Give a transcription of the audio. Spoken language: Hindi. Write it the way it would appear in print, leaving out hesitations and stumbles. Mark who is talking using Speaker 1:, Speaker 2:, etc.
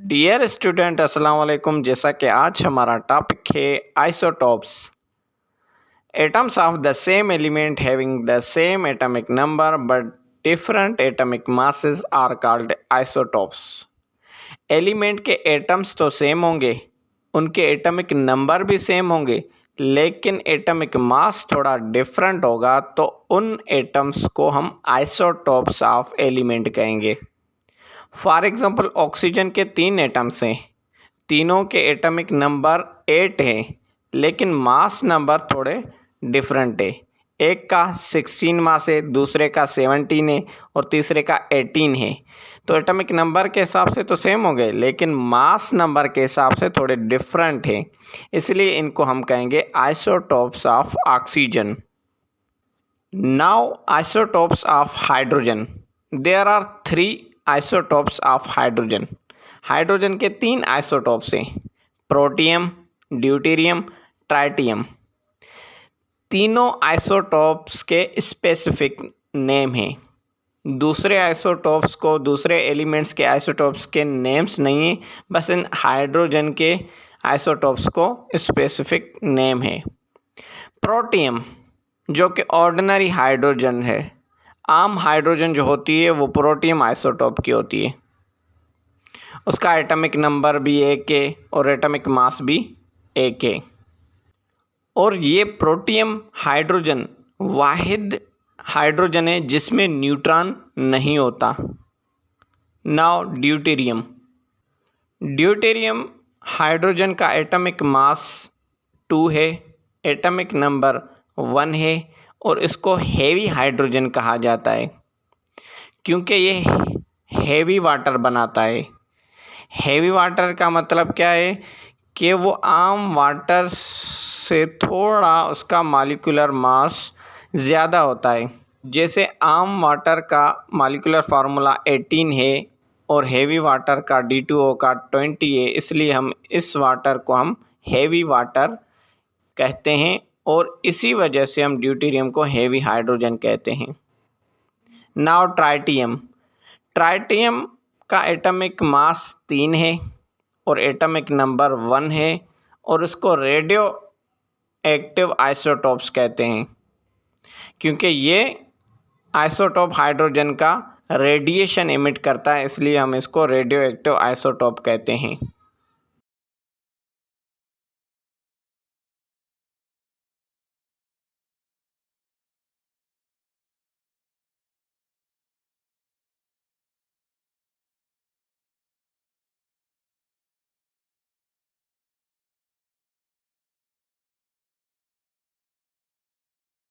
Speaker 1: डियर स्टूडेंट अस्सलाम वालेकुम। जैसा कि आज हमारा टॉपिक है isotopes. Atoms of the same element having the same atomic number but different atomic masses are called isotopes. Element के एटम्स तो सेम होंगे, उनके एटॉमिक नंबर भी सेम होंगे, लेकिन एटॉमिक मास थोड़ा डिफरेंट होगा, तो उन एटम्स को हम आइसोटोप्स ऑफ एलिमेंट कहेंगे। फॉर एग्जांपल ऑक्सीजन के 3 एटम्स हैं, तीनों के एटॉमिक नंबर 8 है, लेकिन मास नंबर थोड़े डिफरेंट है। एक का 16 मास है, दूसरे का 17 है और तीसरे का 18 है। तो एटॉमिक नंबर के हिसाब से तो सेम हो गए, लेकिन मास नंबर के हिसाब से थोड़े डिफरेंट है, इसलिए इनको हम कहेंगे isotopes of oxygen. Now isotopes of hydrogen. There are 3 isotopes of hydrogen. Hydrogen के 3 आइसोटोप्स हैं, प्रोटियम, ड्यूटेरियम, ट्राइटियम। तीनों आइसोटोप्स के स्पेसिफिक नेम हैं। दूसरे आइसोटोप्स को, दूसरे एलिमेंट्स के आइसोटोप्स के नेम्स नहीं हैं, बस इन हाइड्रोजन के आइसोटोप्स को स्पेसिफिक नेम है। प्रोटियम जो कि ऑर्डिनरी हाइड्रोजन है, आम हाइड्रोजन जो होती है वो प्रोटियम आइसोटोप की होती है। उसका एटॉमिक नंबर भी 1 है और एटॉमिक मास भी 1 है। और ये प्रोटियम हाइड्रोजन वाहिद हाइड्रोजन है जिसमें न्यूट्रॉन नहीं होता। Now deuterium. ड्यूटेरियम हाइड्रोजन का एटॉमिक मास 2 है, एटॉमिक नंबर 1 है और इसको हेवी हाइड्रोजन कहा जाता है क्योंकि ये हेवी वाटर बनाता है। हेवी वाटर का मतलब क्या है कि वो आम वाटर से थोड़ा उसका मॉलिक्यूलर मास ज़्यादा होता है। जैसे आम वाटर का मॉलिक्यूलर फार्मूला 18 है और हेवी वाटर का D2O का 20 है, इसलिए हम इस वाटर को हम हेवी वाटर कहते हैं और इसी वजह से हम ड्यूटेरियम को हेवी हाइड्रोजन कहते हैं। Now tritium. ट्राइटियम का एटॉमिक मास 3 है और एटॉमिक नंबर 1 है और उसको रेडियो एक्टिव आइसोटोप्स कहते हैं क्योंकि ये आइसोटोप हाइड्रोजन का रेडिएशन इमिट करता है, इसलिए हम इसको रेडियो एक्टिव आइसोटोप कहते हैं।